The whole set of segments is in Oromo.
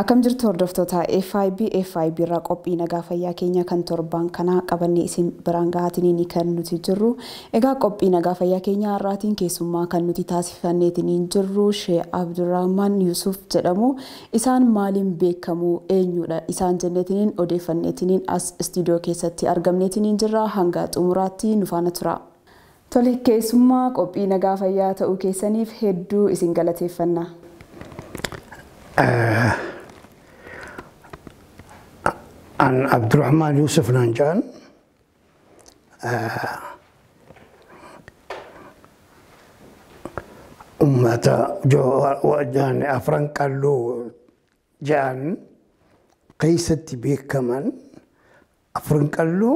Akkam jirtu hordoftoota FIB irraa qophii nagaa fayyaa keenya kan torban kana qabannee isin biraan gahatiniin kan nuti jirru. Egaa qophii nagaa fayyaa keenya har'aatiin keessummaa kan nuti taasifanneetiniin jirru Sheikh Abdurrahman Yusuf jedhamu. Isaan maaliin beekamu eenyudha? Isaan jenneetiniin odeeffanneetiniin as istiidiyoo keessatti argamneetiniin jirra. Hanga xumuraatti nu faana tura. Tole keessummaa qophii nagaa fayyaa ta'uu keessaniif hedduu isin galateeffanna. An Abdurrahman Yusuf Nanjan ummata wajan afran qallu jan qaysatti beekaman afran qallu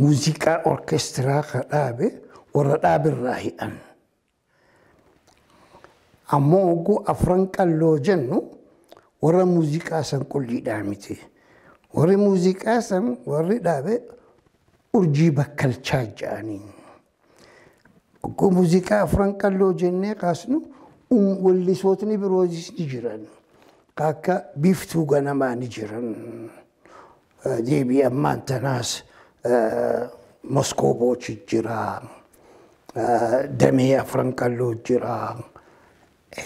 musiqa orkestra khadabe warra dhaabirraahi'an ammoo ugu afran qallu jennu warra musiqa san qulliidhaa miti warri muuziqaa san warri dhaabe urjii bakkalchaa jedhanii oguu muuziqaa afran qalloo jennee kaasnu wallisootni biroos ni jiran akka biiftuu ganamaa ni jiran deebii ammaan tanaas moskoobochi jira damee afran qalloo jira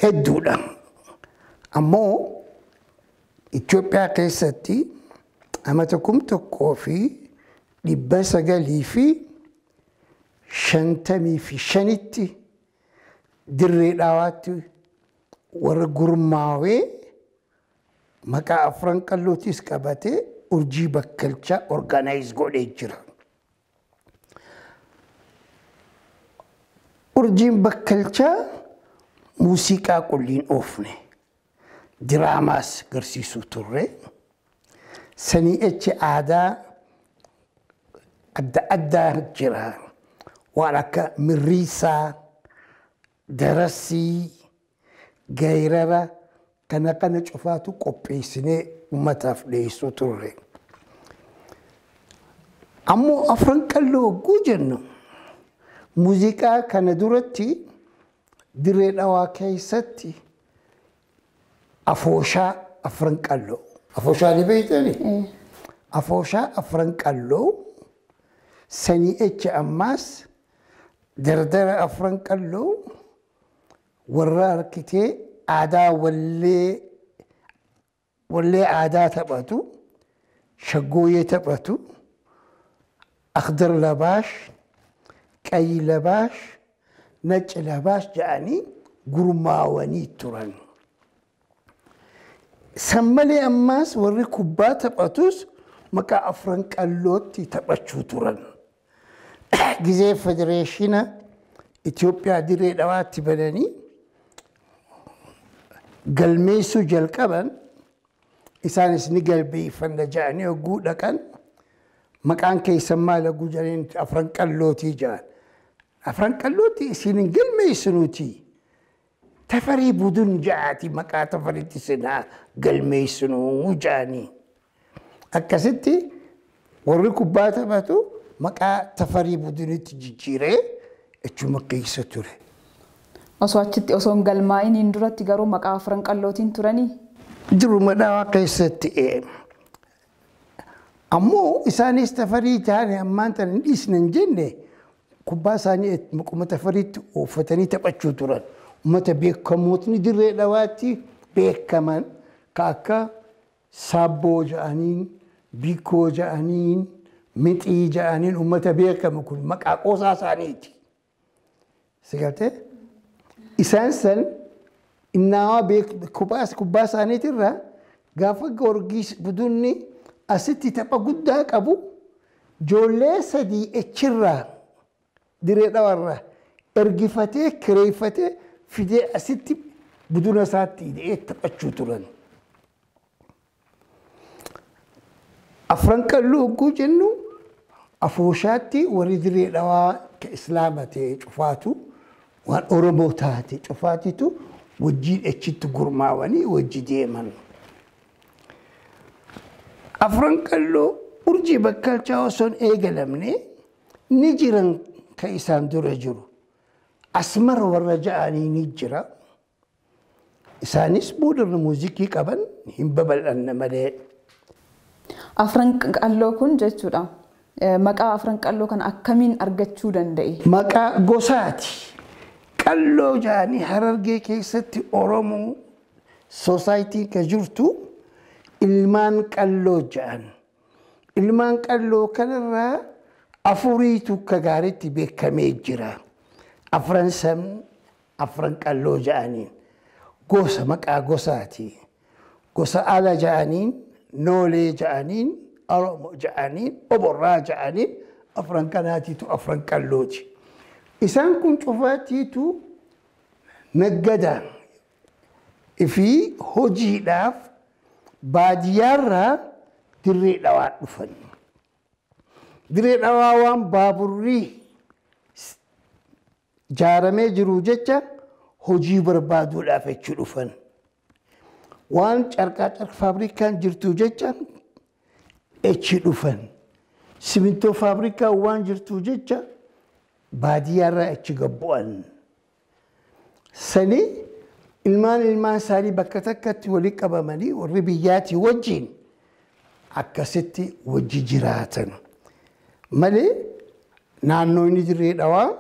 hedduudha ammoo Itoophiyaa keessatti amata 1955 dirree dhaawaatti warra gurmaawee maqaa afran qallootis qabatee urjii bakkalchaa organize godhee jira. Urjiin bakkalchaa muuziqaa qulliin oofne. Diraamas garsiisuu turre sanii echi aadaa adda jira waan akka mirriisaa darasii gayrara kana cufaatu qopheessinee ummataaf dhiyeessuu turre ammoo afran qalloo oguu jennu muuziqaa kana duratti dirree dhawaa keessatti Afosha afran qalloo afosha ni beeytani afosha afran qalloo sanii echi ammaas dardara afran qalloo warra arkitee aadaa wallee aadaa taphatu shaggooyee taphatu akhdar labaash qayyi labaash nacci labaash jedhanii gurmaawanii turan Sammali ammas warri kubbaa taphatus maqaa afran qallootti taphachuu turan. Gizee federeeshina Itoophiyaa dirree dhawaatti bananii galmeessuu jalqaban isaanis ni galbeeffanna jedhanii hogguu dhaqan maqaan keessan maal hogguu jedhanii afran qallootii jedhan. Afran qallootti isin hin galmeessinuutii. Tafari budun jaati maqaa tafaritti sinaa galmeessinuu jaanii. Akkasitti warri kubbaa taphatu maqaa tafarii budunitti jijjiiree achuma keessa ture. Osoo achitti osoo hin galmaa'iniin duratti garuu maqaa afran qallootiin turanii? Jiruma dhaawaa keessatti ammoo isaanis tafarii taane ammaan tan hin dhiisne hin jenne kubbaa isaanii maquma tafariitti uffatanii taphachuu turan. Ummata beekamootni dirree dhawaatti beekaman akka Saabboo jedhaniin, Biikoo jedhaniin, Mixii jedhaniin ummata beekamu kun maqaa qoosaa isaaniiti. Sigalte isaan san innaawaa kubbaa isaaniitirraa gaafa Goorgis budunni asitti tapha guddaa qabu ijoollee sadii echirraa dirree dhawarraa ergifatee kireeffatee fidee asitti buduna isaatti hidhee taphachuu turan. Afran qalloo hogguu jennu afooshaatti warri dirree dhawaa ka islaama ta'e cufaatu waan Oromoo taate cufaatitu wajjin achitti gurmaawanii wajji deeman. Afran qalloo urjii bakkalchaa osoo hin eegalamne ni jiran ka isaan dura jiru. Asmar warra ja'anii ni jira. Isaanis boodarra muuziqii qaban hin babal'anne malee. Afran qalloo kun jechuudha. Maqaa afran qalloo kan akkamiin argachuu danda'e? Maqaa gosaati. Qalloo ja'anii Harargee keessatti Oromoo soosaayitii ka jirtu ilmaan qalloo ja'an. Ilmaan qalloo kanarraa afuriitu ka gaariitti beekamee jira. Afran san afran qalloo ja'aniin. Gosa maqaa gosaati. Gosa ala ja'aniin, noolee ja'aniin, Oromoo ja'aniin, oborraa ja'aniin afran kanaatiitu afran qallooti. Isaan kun cufaatiitu naggadaan fi hojiidhaaf baadiyyaarraa dirree dhawaa dhufan. Dirree dhawaa waan baaburrii jaaramee jiru jecha hojii barbaaduudhaaf jechuu dhufan. Waan carqaa faabrikaan jirtu jecha echi dhufan. Simintoo faabrikaa waan jirtu jecha baadiyyaarraa echi gabbu'an. Sani ilmaan isaanii bakka takkatti walitti qabamanii warri biyyaatii wajjin akkasitti wajji jiraatan. Malee naannoo inni dirree dhawaa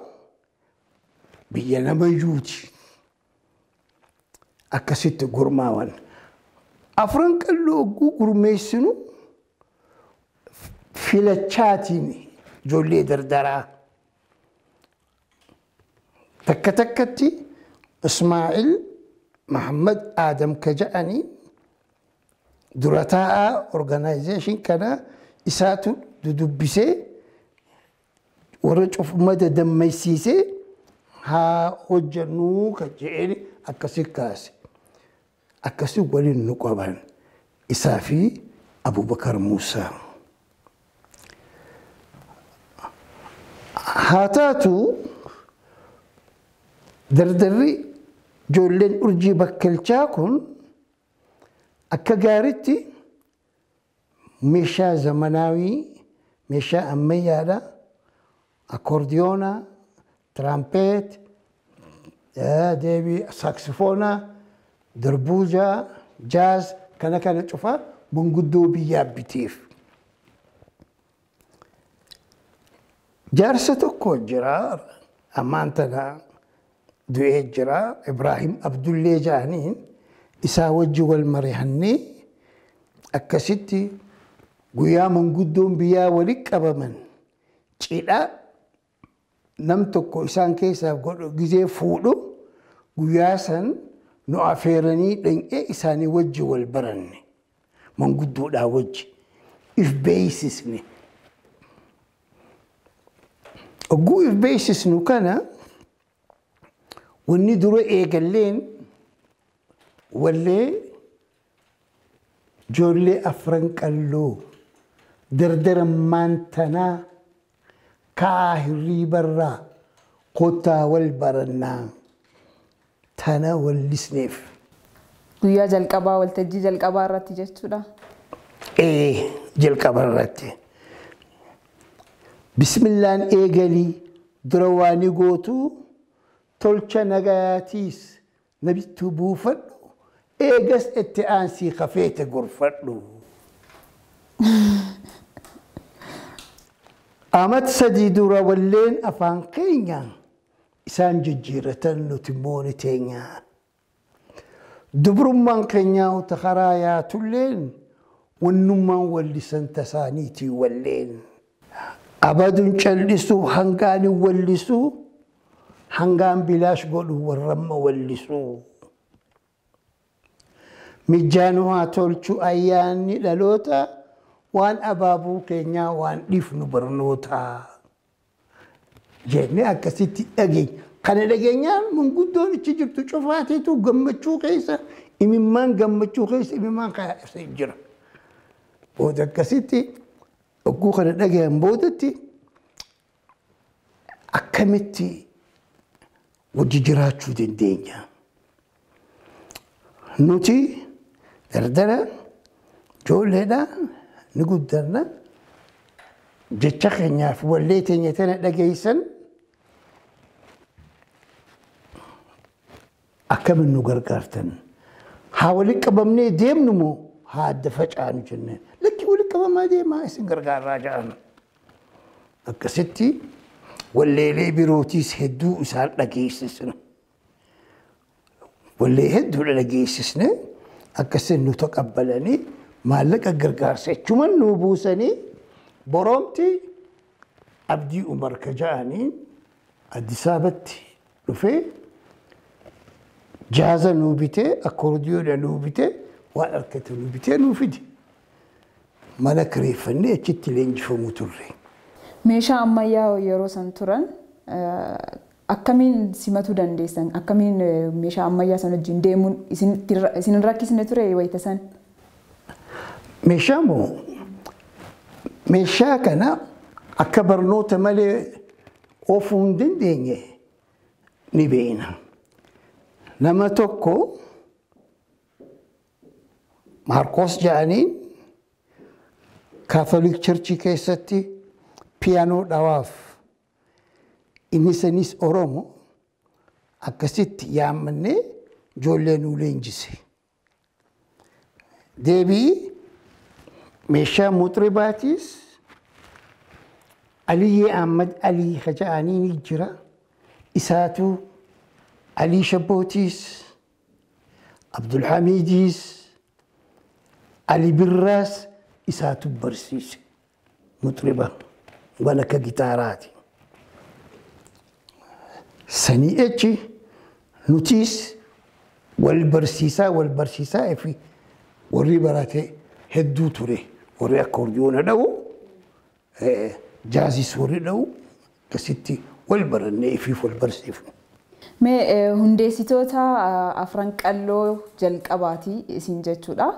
biyya nama yuuti. Akkasitti gurmaawan. Afran qalloo gurmeessinu filachaatiin ijoollee dardaraa. Takka takkatti Ismaa'il Muhammad Adam ka ja'anii dura taa'aa organization kana isaatu dudubbisee warra cufumada dammaysiisee haa hojjannuu ka je'een akkasi kaase. Akkasi waliin nu qaban isaa fi Abubakar Muusaa. Haa taatu dardarri ijoolleen urjii bakkalchaa kun akka gaariitti meeshaa zamanaawii, meeshaa ammayyaadha, akordiyoona, tiraampeet, deebii saaksifoona, darbuuja, jaaz kana cufaa manguddoo biyyaa biteef. Jaarsa tokko jira ammaan tana du'ee jira Ibrahim Abdullee ja'aniin isaa wajji wal mari'annee akkasitti guyyaa manguddoon biyyaa walitti qabaman cidha nam tokko isaan keessaa godhu gizee fuudhu guyyaa san nu afeeranii dhanqee isaanii wajji wal baranne manguddoodhaa wajji if beeksisne. Ogguu if beeksisnu kana wanni dura eegalleen wallee ijoollee afran qalloo dardara maantanaa kaa hirriibarraa kottaa wal barannaa tana wallisneef. Guyyaa jalqabaa waltajjii jalqabaa irratti jechuudha. Jalqaba irratti. Bismillaan eegalii dura waani gootu tolcha nagayaatiis nabittuu buufadhu eegas itti aansii kafeete gorfadhu. Amat sadii dura walleen afaan keenya isaan jijjiiratan nuti mooni teenya. Dubrummaan keenyaa uta karaa yaatulleen wannummaan wallisan tasaaniitii walleen. Abadun callisuu hangaan wallisuu hangaan bilaash godhu warramma wallisuu. Mijjaanu haa tolchu ayyaanni dhaloota waan abaabuu keenyaa waan dhiifnu barnoota. Jenne akkasitti dhageenya. Kana dhageenyaan manguddoon ichi jirtu cufaateetu gammachuu keessa imimmaan gammachuu keessa imimmaan kaa'ee jira. Booda akkasitti ogguu kana dhagayan boodatti akkamitti wajji jiraachuu dandeenya. Nuti dardara ijoolleedha ni guddanna jecha keenyaaf wallee teenya tana dhageessan akkamiin nu gargaartan. Haa walitti qabamnee deemnu moo haa adda facaanu jenneen. Lakki walitti qabamaa deemaa isin gargaaraa jedhan. Akkasitti walleelee birootiis hedduu isaan dhageessisna. Wallee hedduu dhageessisne akkasiin nu taqabbalanii maallaqa gargaarsa jechuun nu buusanii boroomti Abdii Umar ka jedhanii Addis Ababatti dhufee jaaza nuu bitee akkoordiyoona nuu bitee waan harkate nuu bitee nuu fide. Mana kireeffannee achitti leenjifamuu turre. Meeshaa ammayyaa yeroo san turan akkamiin simatu dandeessan? Akkamiin meeshaa ammayyaa san wajjin deemuun isin rakkisne ture wayita san? Meeshaa kana akka barnoota malee oofuu hin dandeenye ni beekna. Nama tokko Maarqos jedhaniin Kaatoliik Churchii keessatti piyaanoo dhawaaf inni sanis Oromo akkasitti yaammannee ijoollee nuu leenjise. Deebii meeshaa muuxiribaatiis Aliyyee Ahmad Alii ka jedhanii ni jira. Isaatu Alii Shabbootiis, Abdulhamidiis, Ali Birraas isaatu barsiise. Muuxiriba waan akka gitaaraati. Sanii achi nutiis wal barsiisaa fi warri barate hedduu ture. Warri akkoordiyoona dha'u, jaazis warri dha'u akkasitti wal barannee fi wal barsiifnu. Mee hundeessitoota afran qalloo jalqabaatii isin jechuudha.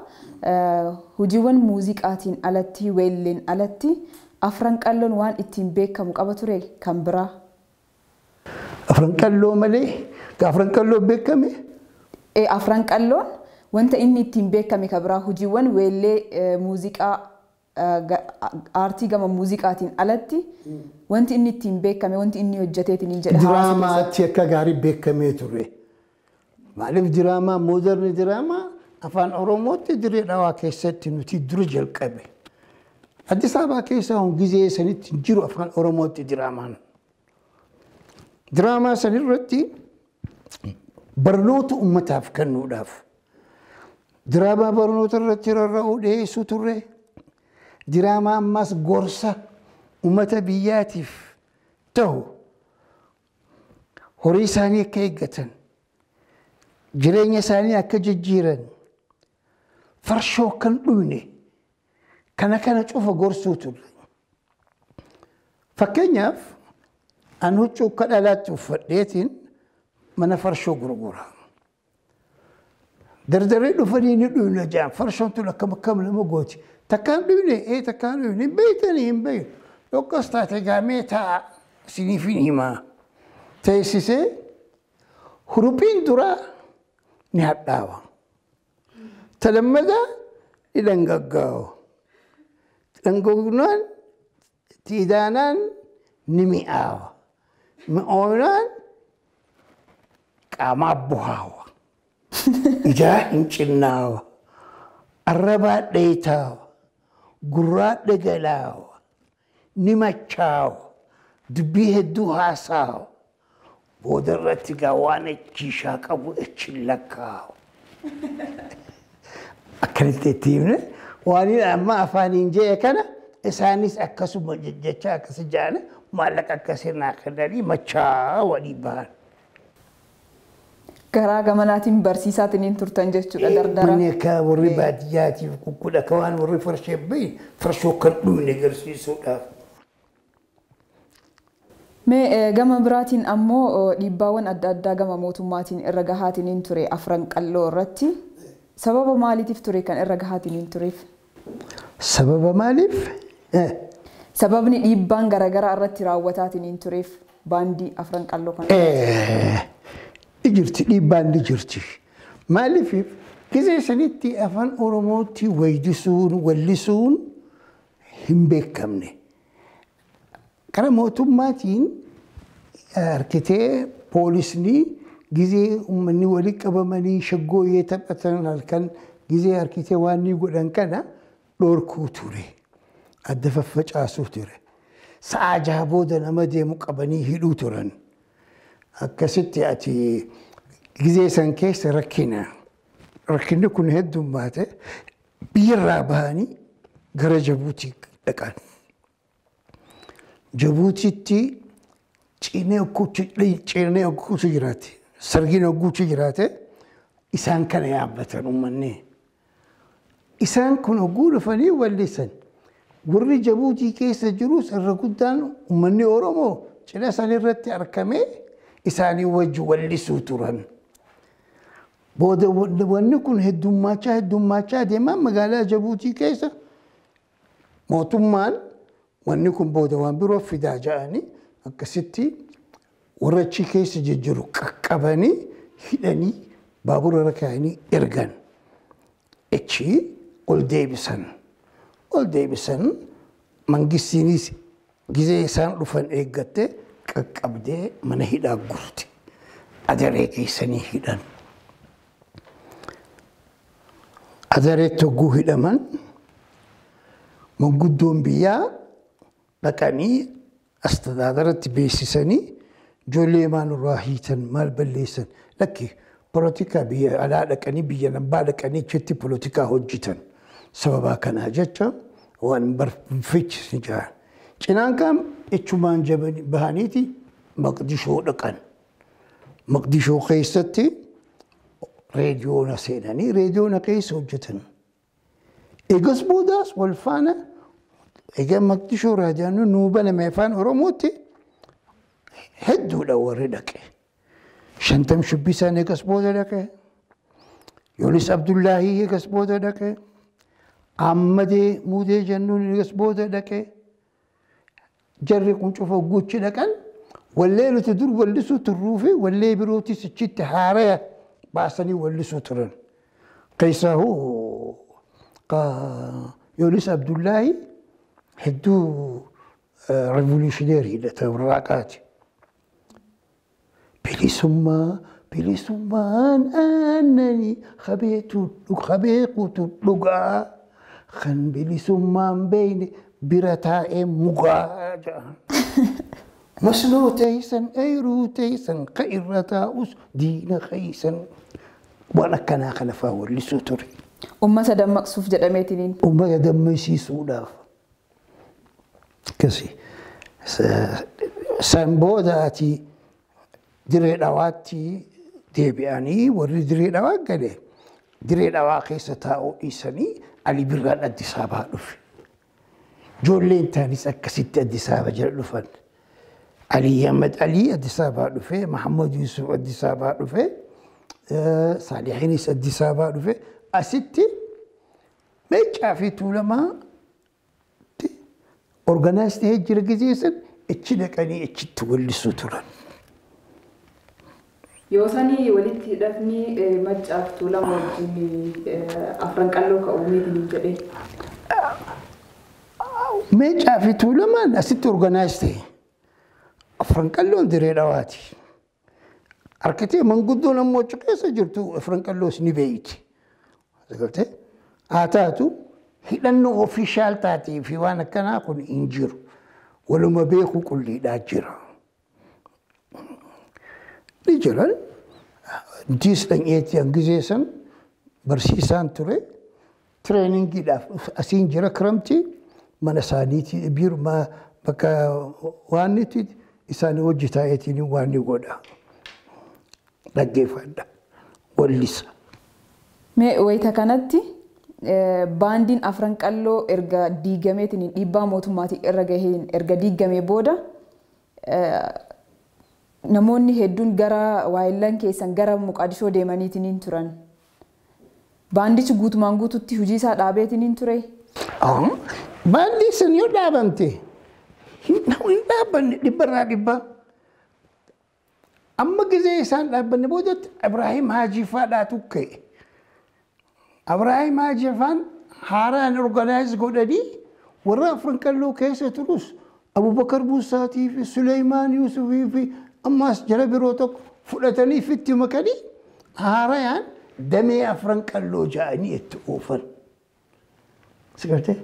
Hojiiwwan muuziqaatiin alatti weelleen alatti afran qalloon waan ittiin beekamu qaba ture kan biraa. Afran qalloo malee afran qalloo beekame? Afran qalloon wanta inni ittiin beekame kan biraa hojiiwwan weellee muuziqaa aartii gama muuziqaatiin alatti wanti inni ittiin beekame wanti inni hojjeteetiin hin jedha. Diraamaatti akka gaarii beekamee ture. Maaliif diraamaa mooderni diraamaa afaan Oromootti diree dhawaa keessatti nuti dura jalqabe. Addis Ababaa keessa gizee sanitti jiru afaan Oromootti diraamaan. Diraamaa sanirratti barnoota ummataaf kennuudhaaf. Diraamaa barnoota irratti rarra'uu dhiyeessuu turre. Diraamaa ammas gorsa ummata biyyaatiif ta'u horii isaanii akka eeggatan jireenya isaanii akka jijjiiran farshoo kan dhuyne kana cufa gorsuu turre. Fakkeenyaaf an huccuu akka dhalaatti uffadheetiin mana farshoo gurgura. Dardaree dhufanii ni dhuyne jaan farshoon tun akkam nama gooti. Takkaan dhuyne takkaan dhuyne beeytanii hin beeynu. Yookas taate gaamee ta'a isiniif hin himaa. Teessisee huruphiin duraa ni hadhaawa. Talammadaa ni dhangaggaawa. Dhangaggunaan tiidaanaan ni mi'aawa. Mi'oonaan qaamaa buhaawa. Ijaa hin cinnaawa. Arrabaa dheetaawa. Gurraa dhagalaawa. Ni machaawa. Dubbii hedduu haasaawa. Booda irratti gaa waan achiishaa qabu achiin lakkaawa. Akkanitti itti himne waan amma afaaniin jee kana isaanis akkasuma jecha akkasi jaana maallaqa akkasirraa kennanii machaawa dhiibbaan. Garaa gamanaatiin barsiisaatiin turtan jechuudha dardara. Manni akka warri baadiyyaatiif kukkudha akka waan warri farshee bahin farshoo kan dhuyne agarsiisuudhaaf. Mee gama biraatiin ammoo dhiibbaawwan adda addaa gama mootummaatiin irra gahaatiin ture afran qalloo irratti sababa maaliitiif ture kan irra gahaatiin tureef? Sababa maaliif? Sababni dhiibbaan garaagaraa irratti raawwataatiin tureef baandii afran qalloo kana. jirti dhiibbaan ni jirti. Maaliif gisee sanitti afaan Oromootti weeddisuun wallisuun hin beekamne. Karaa mootummaatiin harkitee poolisni gisee uummanni walitti qabamanii shaggooyyee taphatan halkan gisee harkitee waan ni godhan kana dhorkuu ture. Adda faffacaasuu ture. Sa'a jaha booda nama deemu qabanii hidhuu turan. Akkasitti ati gisee san keessa rakkina. Rakkinni kun heddummaate biyyarraa bahanii gara Jabuutii dhaqan. Jabuutiitti cinee hogguutu jiraate. Sargiin hogguutu jiraate isaan kana yaabbatan uummanni. Isaan kun hogguu dhufanii wallisan. Warri Jabuutii keessa jirus irra guddaan uummanni Oromoo cina san irratti argamee isaanii wajji wallisuu turan. Booda wanni kun heddummaachaa deemaa magaalaa Jabuutii keessa mootummaan wanni kun booda waan biroo fidaa ja'anii akkasitti warra achi keessa jijjiiru qaqqabanii hidhanii baabura irra kaa'anii ergan. Achi ol deebisan. Ol deebisan mangistiinis gisee isaan dhufan eeggattee qaqqabdee mana hidhaa gurte. Adaree keessanii hidhan. Adareetti hogguu hidhaman manguddoon biyyaa dhaqanii astadaadarratti beeksisanii ijoollee maalirraa hiitan maal balleessan lakki polotikaa biyya alaa dhaqanii biyya lambaa dhaqanii achitti polotikaa hojjetan. Sababa kanaa jecha waan barfiichisni jira. Cinaan kan jechumaan bahaniiti Maqdishoo dhaqan. Maqdishoo keessatti reediyoona seenanii reediyoona keessa hojjetan. Eegas boodaas wal faana egaa Maqdishoo raadiyoon nuu baname afaan Oromootti hedduudha warri dhaqe. Shantam Shubbisaan eegas booda dhaqe. Yoonis Abdullaahii eegas booda dhaqe. Ammadee Mudee Jannuun eegas booda dhaqe. Jarri kun cufa guuchi dhaqan wallee nuti dur wallisuu turruu fi wallee birootis achitti haaraya baasanii wallisuu turan. Keessaahu Yoonis Abdullaahii hedduu revolutioneeriidha warraaqaati. Bilisummaan aannanii qabeekutu dhugaa kan bilisummaan beeyne bira taa'ee mugaa jedhan. Masloo teeysan eeruu teeysan ka irra taa'us diina keeysan waan akkanaa kana fa'aa wallisuu ture. Uummata dammaqsuuf jedhameetiniin. Uummata dammaqsiisuudhaaf. Akkasii. San booda ati diree dhawaatti deebi'anii warri diree dhawaa gale diree dhawaa keessa taa'uu dhiisanii Ali Birraan Addis Ababaa dhufe. Ijoolleen taanis akkasitti Addis Ababaa jala dhufan. Ali Ahmed Ali Addis Ababaa dhufe, Muhammad Yusuf Addis Ababaa dhufe, Saalihiinis Addis Ababaa dhufe. Asitti Meeccaa fi Tuulamaa organized ta'ee jira gizeessan achi dhaqanii achitti wallisuu turan. Yoo sanii walitti hidhafni Meeccaa fi Tuulamaa wajjin afran qalloo ka'uumeetiin jedhee. Meeccaa fi Tuulamaan asitti organized ta'e afran qalloon diree dhawaati. Harkitee manguddoon ammoo achi keessa jirtu afran qalloos ni beeyti. Haa taatu hidhannoo ofishaal taatee fi waan akkanaa kun hin jiru. Waluma beekuu qulliidhaa jira. Ni jiran diis dhaqeetti hangiseessan barsiisaan ture. Tireeningiidhaaf asiin jira kiramtii mana isaaniitii biiruma bakka waan itti isaanii hojii taa'eetiin waan ni godha. Dhaggeeffadha. Wallisa. Mee wayita kanatti baandiin afran qalloo erga diigameetiin dhiibbaa mootummaatiin irra gaheen erga diigamee booda namoonni hedduun gara waayillan keessan gara Muqaadishoo deemaniitiin turan. Baandichi guutumaan guututti hojii isaa dhaabeetiin ture. Baandii sun yoo dhaabamte hin dhaabanne dhibbarraa dhibba. أما جزء إنسان لابن بودت إبراهيم هاجي فادا توكي إبراهيم هاجي فان حاران أورجنايز قددي ورا فرنكلو كيسة تروس أبو بكر بوساتي في سليمان يوسفي في أماس جربي روتك فلتني في التمكني هاريان دمي أفرنكلو جاني التوفر سكرتي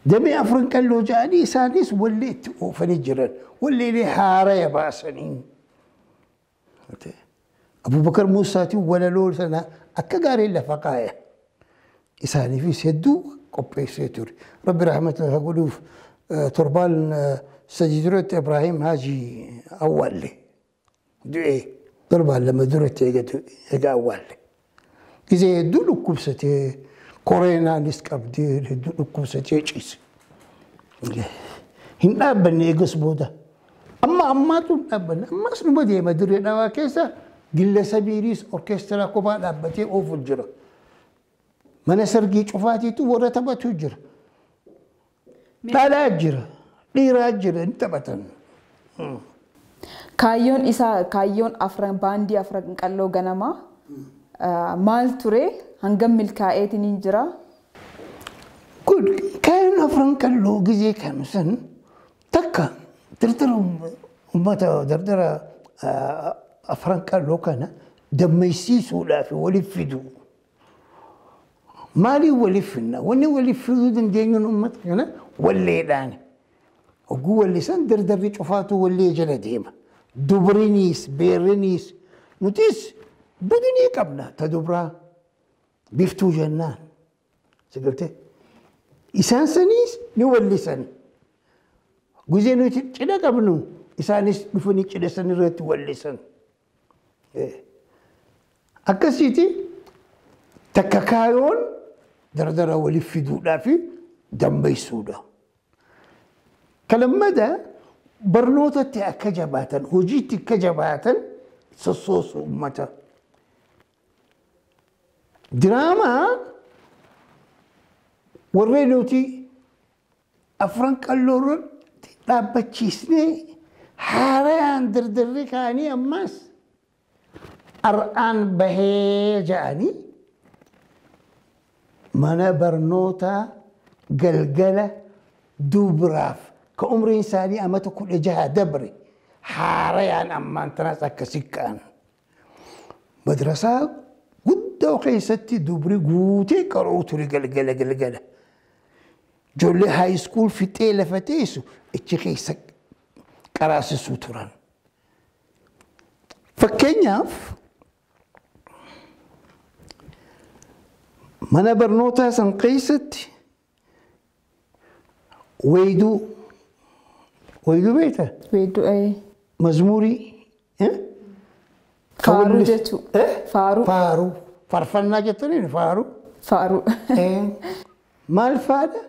دمي أفرنكلو جاني سانيس واللي التوفر الجرن واللي لي هاري باسنين أبو بكر موساتي ولا لول سنة أكجاري لفقايا إساني في سدو قبي سيتور ربي رحمته يقولوا تربال سجدرت إبراهيم هاجي أول لي دعي تربال لما درت يجا أول لي إذا يدو لكبستي كورينا نسكب دي يدو لكبستي جيس هنا بني قصبودا أما تون أما سنو بدي ما دري نوا كيسا قلة سبيريس أوركسترا كوبا لابتي أوفل جرا من سرقي شوفاتي تو ورا تبتو جرا لا جرا ليرا جرا انت بتن كايون إسا كايون أفران باندي أفران كالو غنما مال توري هنگم ملكايت نينجرا كل كايون أفران كالو جزي كانو سن تكا ترترهم أمتا دردرا أفران كالو كان دميسيسو لا في ولفدو مالي ولفنا وني ولفدو دنجينون أمتنا وليداني وقوة اللسان دردر شوفاتو واللي جلديما دبرينيس بيرينيس نوتيس بدني قبنا تدبرا بيفتو جنان سقلتي إسان سنيس نولي سن جوزينو تشدا قبنو إسانيس بفني تشدا سن رت ولي سن أكسيتي تكاكايون دردر ولفدو لا في دمبي سودا كلام ده برنوتة كجباتا وجيت كجباتا سصوص أمتا دراما ورينوتي أفرنك اللورن لابتشيسني حاريان دردري كاني أماس أرآن بهي جاني منا برنوتا قلقلة دوبراف كعمر إنساني أما تكون جهة دبري حاريان أما أنتناس أكسيكان مدرسة قد وقيستي دبري قوتي كروتوري قلقلة جولي هاي سكول في تيلة فتيسو اتشي خيسك كراسي سوتران فكينياف منا برنوتا سنقيستي ويدو بيته ويدو أي مزموري فارو جتو فارو فرفنا جتنين فارو مال فادا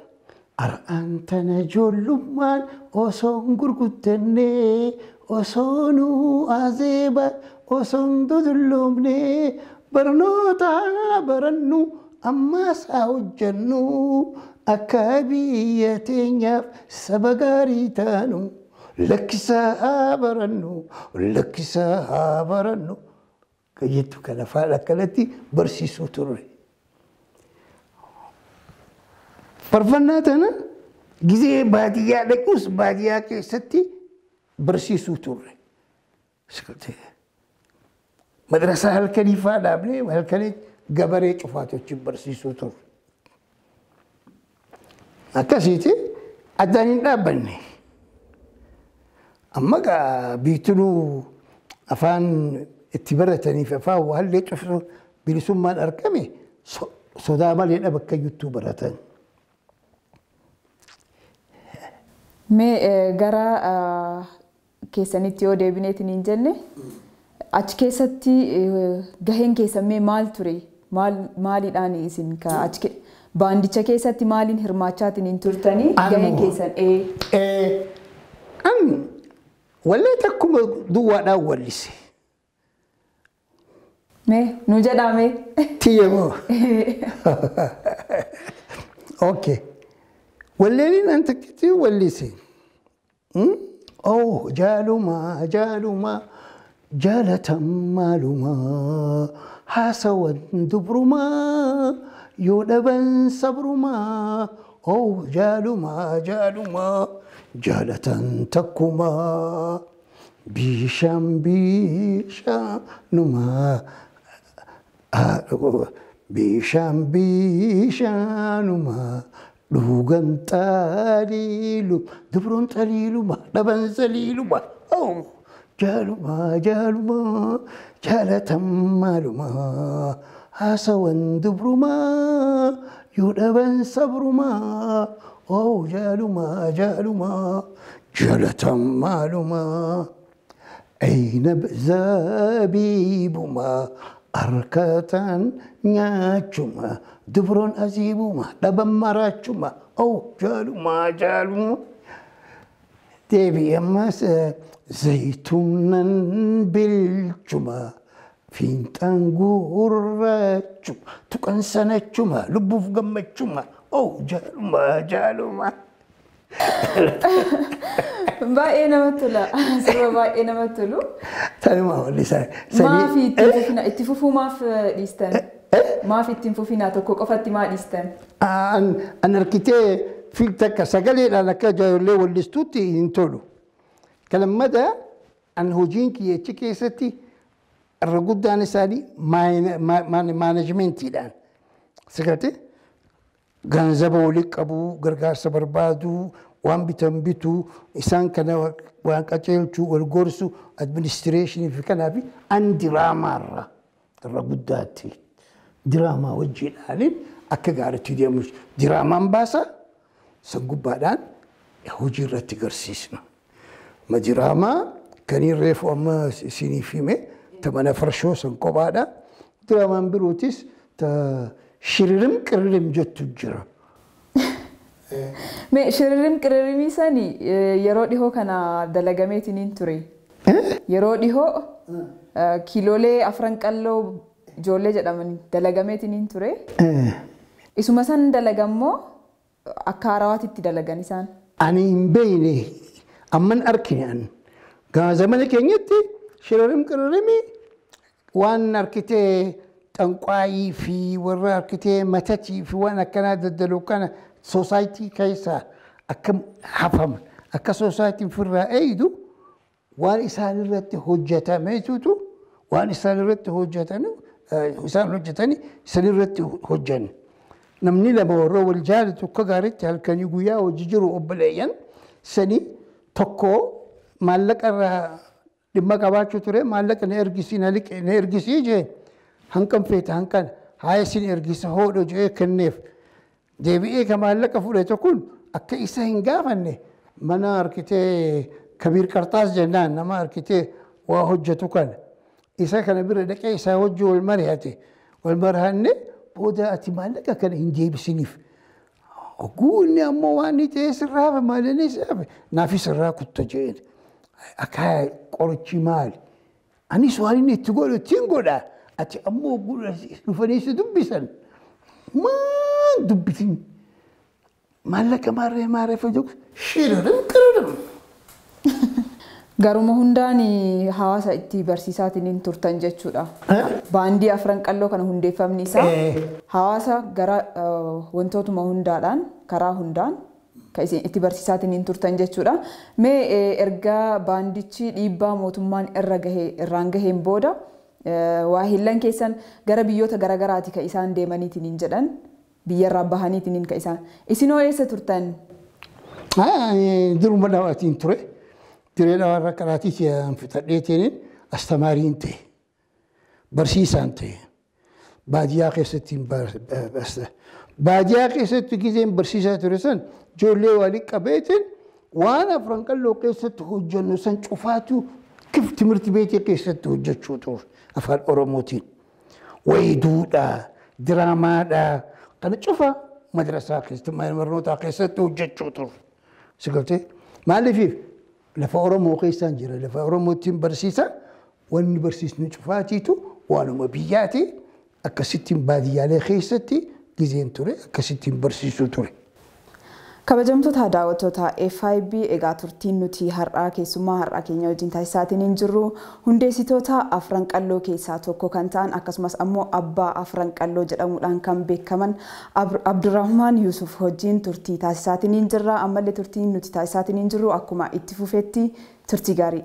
أرأنتنا جلمان أصون قرقتني أصونو عزيبا أصون ددلومني برنوتا برنو أما ساوجنو أكابيتين سبقاري تانو لكسا برنو كيتو كنفا لكالتي برسيسو توري فرفناتنا جزي بادية لكوس بادية كيستي برسيسو توري سكتي مدرسة هالكليفة دابني وهالكلي قبري شفاتو برسيسو توري أكاسيتي أداني دابني أما بيتلو أفان اتبرتني ففاو وهل يتفر بلسما الأركمي صدام لي أبكى يوتيوب برتن مي غرا كيسانيتيو ديبينيت نينجني أش كيساتي غهين كيسامي مال توري مالي داني إسين كا أش بانديcha keessatti maaliin hirmaachaatiin hin turtanii gaheen keessan an wallee takkuma duwwaadhaan wallise nu jedhame tiyyamoo okay walleeniin an takkitti wallise jaaluma جالة معلومة حاسوا دبرما يودبن صبرما أو جالما جالة تكما بيشام نما بيشام نما دوغن تاليلو دبرون تاليلو ما دبن زليلو ما أو جالما جالة معلومة حاسوا دبرما يودبن صبرما أو جالما جالة معلومة أين زبيبما أركتان نياتشما دبرون أزيبما دبن مراتشما أو جالما تبي أمس زيتونا بالجما فين تنقور تكن سنة لبوف قمة أو جالما baay'ee namatti tola sirba baay'ee namatti tolu tanuma walli maaf itti fufuu maaf dhiistan maaf ittiin fufinaa tokko qofatti maa dhiistan an arkitee filtakka sagaleedhaan akka ijoollee wallistuutti hin tolu kalammada an hojiin kiyyechi keessatti irra guddaan isaanii maanajmentiidhaan sigarte ganzaba walii qabu gargaarsa barbaadu waan bitan bitu isaan kana waan qaceelchuu wal gorsu administreeshinii fi kanaa fi an diraamaarra irra guddaatti diraamaa wajjiidhaaniin akka gaariitti deemu diraamaan baasa san gubbaadhaan hojii irratti garsiisna ma diraamaa kaniin reefu amma isiniif hime ta mana farshoo san kophaadha diraamaan birootis ta shiririm qirrim jettu jira me shiririm qirrimii sani yeroo dhihoo kana dalagameetiniin ture yeroo dhihoo kiiloolee afran qalloo ijoollee jedhaman dalagameetiniin ture isuma san dalagammoo akka haarawaatitti dalagan isaan ani hin beeyne amman arkine an gaa zamana keenyatti shiririm qirrimii waan arkitee xanqaayii fi warra arkitee matatii fi waan akkanaa daddaluu kana soosaayitii keessaa akka hafaman akka soosaayitiin firraa eeydu waan isaan irratti hojjetameetutu waan isaan irratti hojjetanii isaan irratti hojjan namni lama warra wal jaalatu akka gaariitti halkanii guyyaa hojii jiru obboleeyyan sanii tokko maallaqa irraa dhimma qabaachuu ture maallaqa na ergisii jee hankan feete hankan haa isin ergisa hoodho jee kenneef deebi'ee ka maallaqa fudhate kun akka isa hin gaafanne mana arkitee kabiir qarxaas jennaan nama arkitee waa hojjetu kana isa kana bira dhaqee isaa hojii wal mari'anne booda ati maallaqa kana hin deebisiniif guunni ammoo waan ni ta'e sirraafa maalanii sirraafa naafi sirraa kutta jeen akka qorichi maali anis waan inni itti godhu ittiin godhaa ati ammoo dhufanii si dubbisan maan dubbisin maallaqa maarree fayyadu shiririm qiririm garuma hundaan hawaasa itti barsiisaatiin turtan jechuudha baandii afran qalloo kana hundeeffamni isaa hawaasa gara wantootuma hundaadhaan karaa hundaan ka isin itti barsiisaatiin turtan jechuudha mee erga baandichi dhiibbaa mootummaan irraan gaheen booda waa hillan keessan gara biyyoota garagaraati ka isaan deemaniitiin jedhan biyyarraa bahaniitiin ka isaan isinoo eessa turtan diruma dhawaatiin ture diree warra qaraatii fixadheetiin astamaariin ta'e barsiisaan ta'e baadiyyaa keessatti gizeen barsiisaa ture san ijoollee walii qabeetiin waan afran qalloo keessatti hojjennu san cufaatu kif timirti beekee keessatti hojjechuu ture afaan oromootiin wayiduudha diraamaadha kana cufa madrasaa keessatti barnootaa keessatti hojjechuu ture sigaltee maaliif lafa oromoo keessaan jira lafa oromootiin barsiisa wanni barsiisnu cufaatiitu waanuma biyyaati akkasittiin baadiyyaalee keessatti gizeen ture akkasittiin barsiisuu ture. Kabajamtoota daawwattoota FIB egaa turtiin nuti har'aa keessummaa har'aa keenya wajjin taasisaatiin hin jirru hundeessitoota afran qalloo keessaa tokko kan ta'an akkasumas ammoo abbaa afran qalloo jedhamuudhaan kan beekaman Abdurrahman Yusuf wajjin turtii taasisaatiin hin jirra. Ammallee turtiin nuti taasisaatiin hin jirru akkuma itti fufetti turtii gaarii.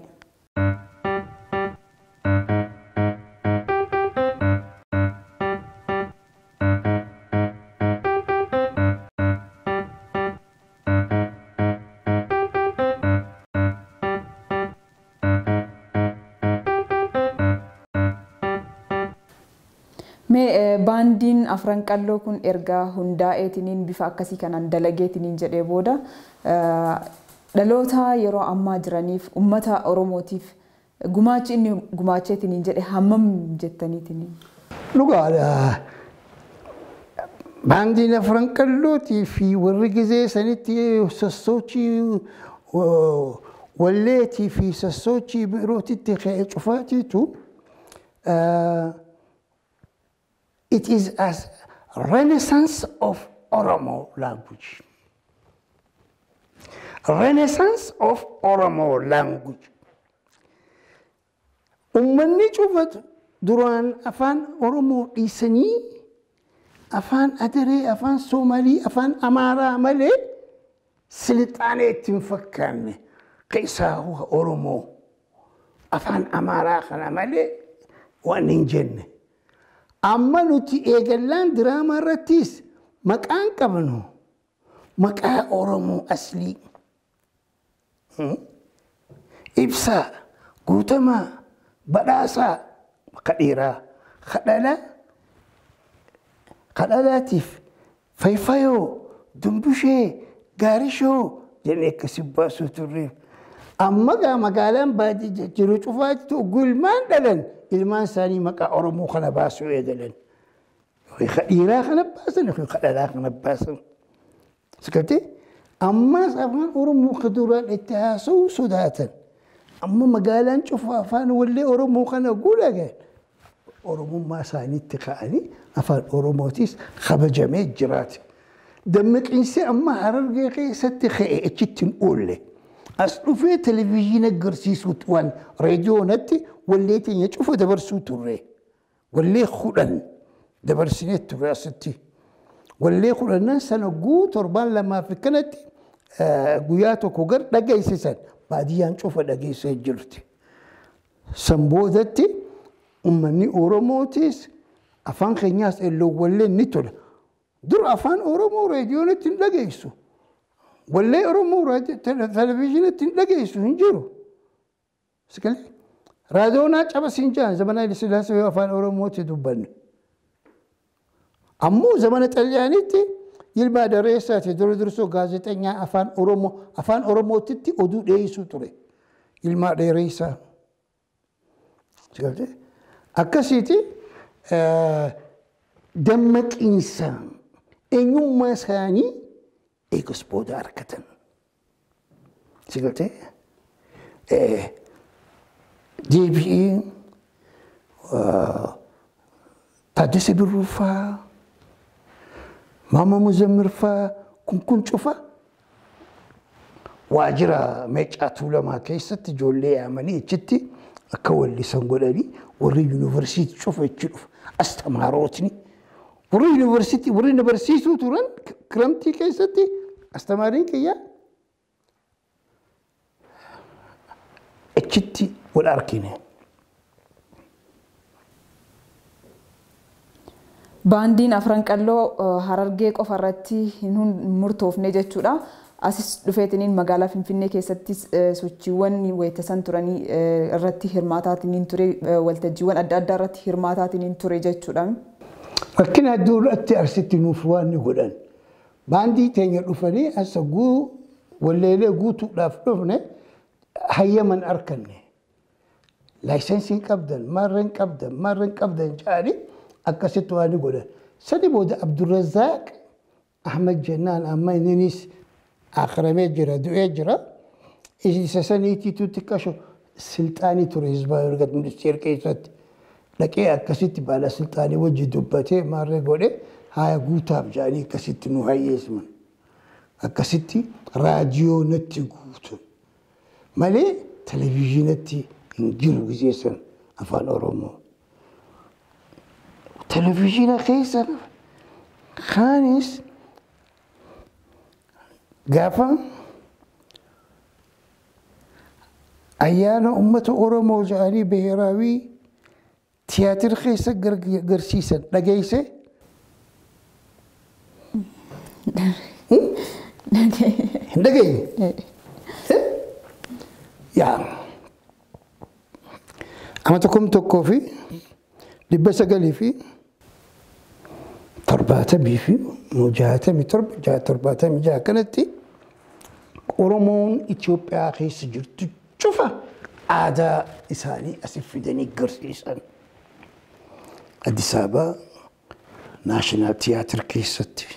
Baandiin afran qalloo kun erga hundaa'eetiniin bifa akkasii kanaan dalageetiniin jedhee booda dhaloota yeroo ammaa jiraniif uummata Oromootiif gumaachi inni gumaacheetiniin jedhe hammam jettaniitiniin? Dhugaadha. Baandiin afran qallootii fi warri gizee sanitti sossochii walleetii fi sossochii birootitti ka'ee cufaatiitu it is a renaissance of Oromo language. Renaissance of Oromo language. Ummanni cufatu duraan afaan Oromoo dhiisanii afaan Adaree, afaan Somalii, afaan Amaaraa malee silixaanee ittiin fakkaanne keessaa Oromoo afaan Amaaraa kana malee waan hin jenne. Amma nuti eegallaan diraamaa irrattis maqaan qabnu maqaa Oromoo aslii. Ibsaa, Guutamaa, Badhaasaa, Kadhiiraa, Kadhalaatiif, Fayfayoo, Dumbushee, Gaarishoo jennee akkasii baasuu turre. Amma magaalaan baadiyyaa jiru cufaatti gulmaan dhalan. ilmaan isaanii maqaa Oromoo kana baasuu eegalan. Kadhiiraa kana baasan, kadhalaa kana baasan. Sikkatti ammas afaan Oromoo ka duraan itti haasa'uu sodaatan. Amma magaalaan cufa afaan wallee Oromoo kana gulagan. Oromummaa isaaniitti ka'anii afaan Oromootis kabajamee jiraate. Dammaqinsi amma Harargee keessatti ka'e achitti hin oolle. As dhufee televezyiina agarsiisuutu waan reediyoonatti wallee teenya cufa dabarsuu turre. Wallee kudhan dabarsinee turre asitti. Wallee kudhanan sana torbaan lamaaf kanatti guyyaa tokko gar dhageessisan baadiyyaan cufa dhageessaa jirti. San boodatti uummanni Oromootis afaan keenyaas elloo wallee ni tola. Dur afaan Oromoo reediyoonatti hin dhageessu. Wallee Oromoo televezyiinatti hin dhageessu hin jiru. Sigalee raadiyoonaa caba siin jaan zamana Hayile Sillaasee afaan Oromootti dubbanne. Ammoo zamana Xaaliyaanitti Yilmaa Dareessaati dursoo gaazexeenyaa afaan Oromootitti oduu dhiyeessuu ture. Yilmaa Dareessaa. Sigalee akkasiiti dammaqiinsa eenyummaa isaanii eegas booda argatan. Sigalee deebi'ee Taaddasee Birruufaa, Maama Muzammirfaa kun cufa waajjira Meeccaa Tuulamaa keessatti ijoollee yaamanii achitti akka wallisan godhanii warri yuunivarsiitii cufa itti dhufa. Astamaarootni warri yuunivarsiitii warri na barsiisuu turan kiramtii keessatti astamaariin kiyyaa achitti wal argine. Baandiin afran qalloo Harargee qofa irratti hin murtoofne jechuudha. Asis dhufeetiniin magaalaa Finfinnee keessatti sochiiwwan wayitasan turanii irratti hirmaataatiin ture, waltajjiiwwan adda addaa irratti hirmaataatiin ture jechuudha. Fakkina duratti arsitti nuuf waan ni godhan. Baandii teenya dhufanii asa walleelee guutuudhaaf dhufne hayyaman arkanne. Laayisensiin qabdan, maarreen qabdan jedhanii akkasitti waan ni godhan. Sadi booda Abdurrazzaaq Ahmed jennaan amma inninis akramee jira, du'ee jira. Isa saniitiitu xiqqasho silxaanii ture hizbaa ergat ministeera keessatti. Dhaqee akkasitti baala silxaanii wajji dubbatee maarree godhe haya guutaaf jedhanii akkasitti nu hayyeesman. akkasitti raadiyoo natti guutu malee televizyinatti hin jiru gisee san afaan oromoo televizyina keessa kaanis gaafa ayyaana ummata oromoo jedhanii biheeraawii tiyaatir keessa garsiisan dhageeyse hin dhageenye yaa ama tokkoo fi 970 fi 67 kanatti oromoon Itoophiyaa keessa jirtu cufa aadaa isaanii asif fidanii garsiisan Addis Ababa National Theatre keessatti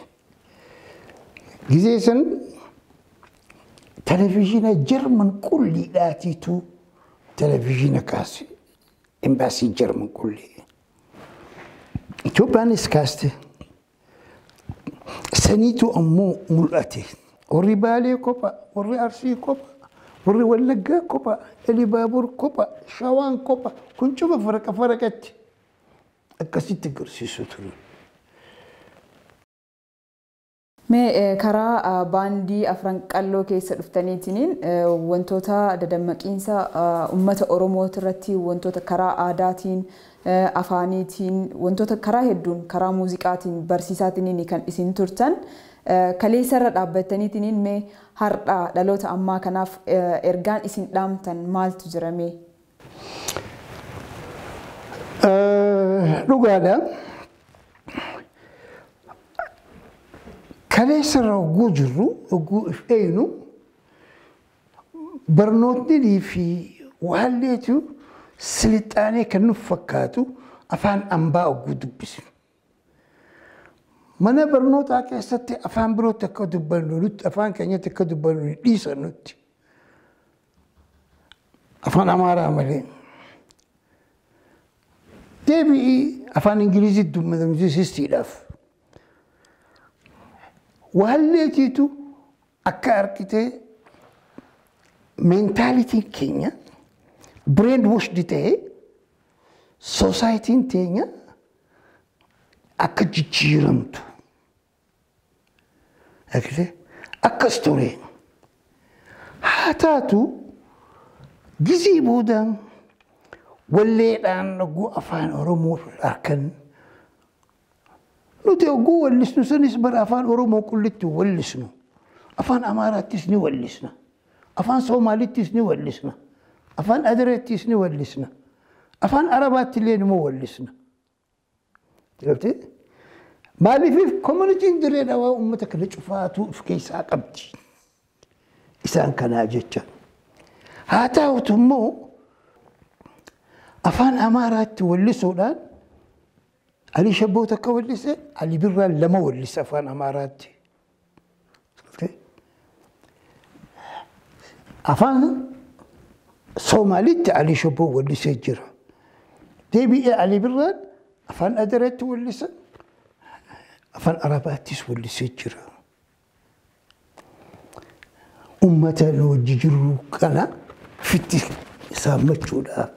gisee san televizyina Jarman qulliidhaatiitu televizyina kaase embassy Jarman qulli Itoophiyaanis kaaste saniitu ammoo mul'ate warri Baalee kopha warri Arsii kopha warri Wallaggaa kopha Elibaabur kopha Shawaan kopha kun cufa faraqatti akkasitti garsiisu ture. Mee karaa baandii afran qalloo keessa dhuftaniitiin wantoota dadammaqiinsa uummata Oromoo irratti wantoota karaa aadaatiin afaaniitiin wantoota karaa hedduun karaa muuziqaatiin barsiisaatiin kan isin turtan kaleessarra dhaabbataniitiin mee har'a dhaloota ammaa kanaaf ergaan isin dhaamtan maaltu jirame? Dhugaadha. Kaleessarra oguu jirru oguu ifeenu barnootni fi waalleetu silixaanee kan nuuf fakkaatu afaan ambaa oguu dubbisnu. Mana barnootaa keessatti afaan birootti akka dubbannu nutti afaan keenyatti akka dubbannu dhiisan nutti. Afaan Amaaraa malee. Deebi'ii afaan Ingiliziitti dubbatan sistiidhaaf. Waalleetiitu akka argitee meentaalitiin keenya brain washed ta'ee societiin teenya akka jijjiiramtu. Akkas ture. Haa taatu gizii boodaan walleedhaan oguu afaan Oromoo harkan nuti oguu wallisnu sanis bara afaan Oromoo qullitti wallisnu. Afaan Amaaraattis ni wallisna. Afaan Somaalittis ni wallisna. Afaan Adireettis ni wallisna. Afaan Arabaatti illee ni wallisna. Maaliif communitiin diree dhawaa uummata kana cufaatu of keessaa qabdi. Isaan kanaa jecha. Haa ta'utu immoo afaan Amaaraatti wallisuudhaan Ali Shabboo takka wallise, Ali Birraan lama wallise afaan Amaaraatti. Afaan Somaalitti Ali Shabboo wallisee jira. Deebi'ee Ali Birraan afaan Adireetti wallise, afaan Arabaattis wallisee jira. Uummata wajji jiru kana fitti saammachuudhaaf.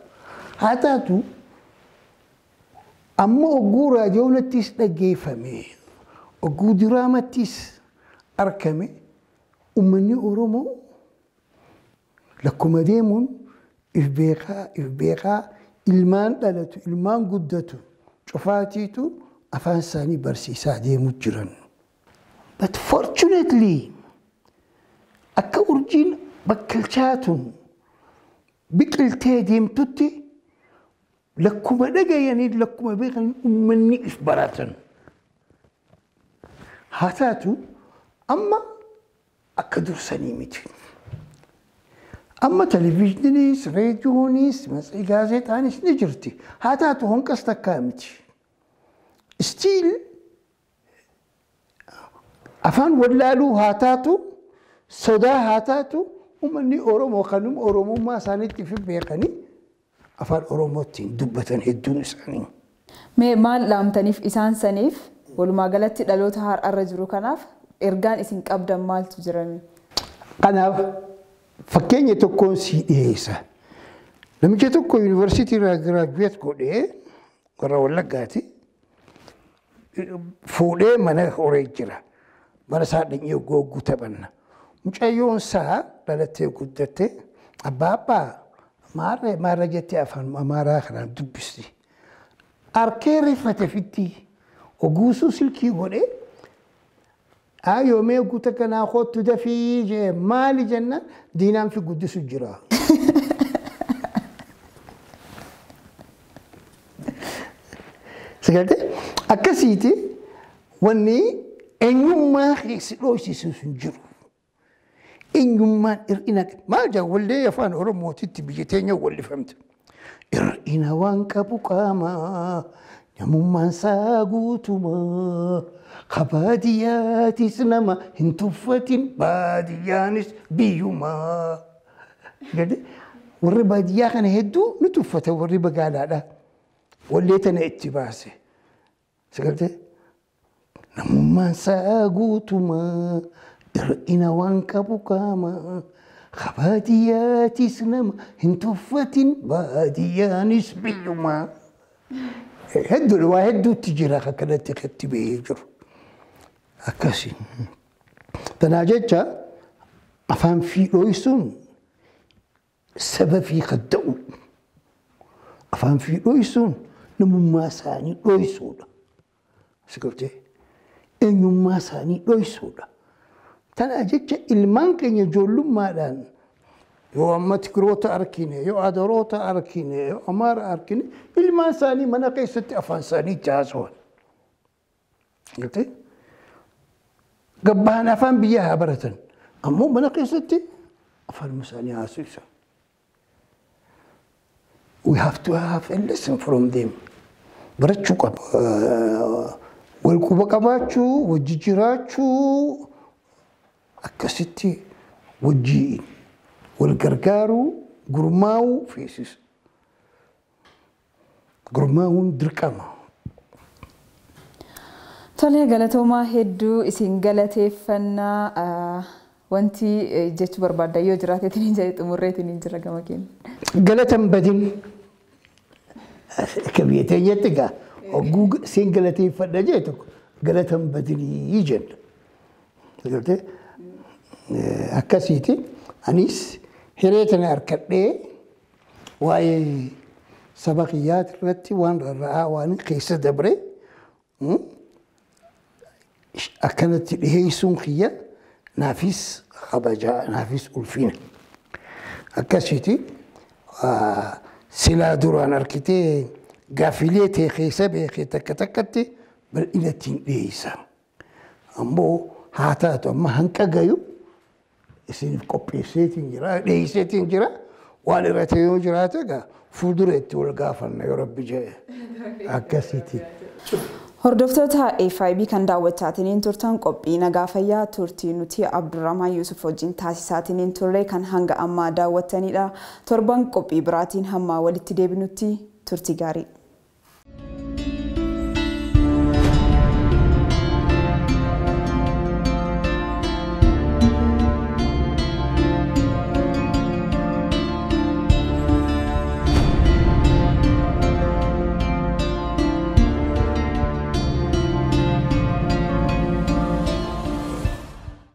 Haa taatu amma oguu raadiyoonattis dhaggeeffame, oguu diraamattis argame, uummanni Oromoo lakkuma deemuun if beekaa ilmaan dhalatu, ilmaan guddatu, cufaatiitu afaan isaanii barsiisaa deemuu jiran. But fortunately, akka urjiin bakkalchaatuun biqiltee deemtutti lakkuma dhagayanii lakkuma beekan uummanni if baratan. Haa taatu amma akka dursanii miti. Amma televizyiniis, reediyoonis, matsayi gaazexaanis ni jirti. Haa taatu honqas takkaa miti. Stiil afaan wallaaluu haa taatu, sodaa haa taatu, uummanni Oromoo kanuma Oromummaa isaaniitti fi beekanii afaan Oromootiin dubbatan hedduun isaanii. Mee maal dhaamtaniif isaan saniif walumaa galatti dhaloota har'arra jiru kanaaf ergaan isin qabdan maaltu jirami? Kanaaf fakkeenya tokkoon si dhiyeessa. Namicha tokko yuunivarsiitii irraa giraajuweet godhee warra Wallaggaati fuudhee mana horee jira. Mana isaa dhaqee gogguu taphanna. Mucayyoon isaa dhalattee guddatte abbaa maarra jettee afaan amaaraa kanaan dubbisti. Arkee rifate fitti oguusuu silkii godhee yoomee guuta kanaa kottu dafii jee maali jenna diinaan fi guddisu jira. Sagarte akkasiiti wanni eenyummaa keessi dhoosisu sun jiru. Eenyummaan hir'ina maal jaa wallee afaan Oromootitti biyya teenya wallifamte. Hir'ina waan qabu qaama namummaan isaa guutuma. Baadiyyaatis nama hin tuffatin baadiyyaanis biyyumaa. Warri baadiyyaa kana hedduu ni tuffata warri magaalaadha. Wallee tana itti baase. Sagarte namummaan isaa guutuma hir'ina waan qabu qaama. Baadiyyaatis nama hin tuffatin baadiyyaanis biyyumaa. Hedduu waa hedduutti jira akkanatti itti bahee jiru. Akkasi. Tanaa jecha afaan fi dho'isuun saba fi kadda'u. Afaan fi dho'isuun namummaa isaanii dho'isuudha. Sigalte eenyummaa isaanii dho'isuudha. Tanaa jecha ilmaan keenya ijoollummaadhaan yoo amma Tigiroota arkine, yoo Adaroota arkine, yoo Amaara arkine, ilmaan isaanii mana keessatti afaan isaanii jaasoon. Gabbaan afaan biyya haa baratan. Ammoo mana keessatti afaan isaanii haasofsa. We have to have a lesson from them. Barachuu qaba. Wal quba qabaachuu, wajji jiraachuu, akkasitti wajji wal gargaaruu, gurmaa'uu feesisa. Gurmaa'uun dirqama. Tolee galatoomaa hedduu isin galateeffannaa wanti jechuu barbaadda yoo jiraateetiin hin jedhe xumurreetiin hin jira gama keenya. Galatan badin akka biyya teenyatti gaa hogguu siin galateeffadha jee tokko galatan badinii jenna. Akkasiiti anis hiree tana harkadhee waa'ee saba kiyyaati irratti waan rarra'aa waan keessa dabre akkanatti dhiheessuun kiyya naafis kabajaa naafis ulfina. Akkasiiti silaa duraan harkitee gaafilee ta'e keessa beekee takka takkatti bal'inatti hin dhiheessa. Ammoo haa taatu amma hanqa gayu isiniif qopheesseetiin jira dhiheesseetiin jira waan irra ta'e yoo jiraate egaa fuuldura itti wal gaafanna yoo Rabbi jedhe akkasiiti. Hordoftoota FIB kan daawwachaatiniin turtan qophii nagaa fayyaa turtii nuti Abdurrahman Yusuf wajjin taasisaatiniin turre kan hanga ammaa daawwattanidha. Torban qophii biraatiin hamma walitti deebinutti turtii gaarii.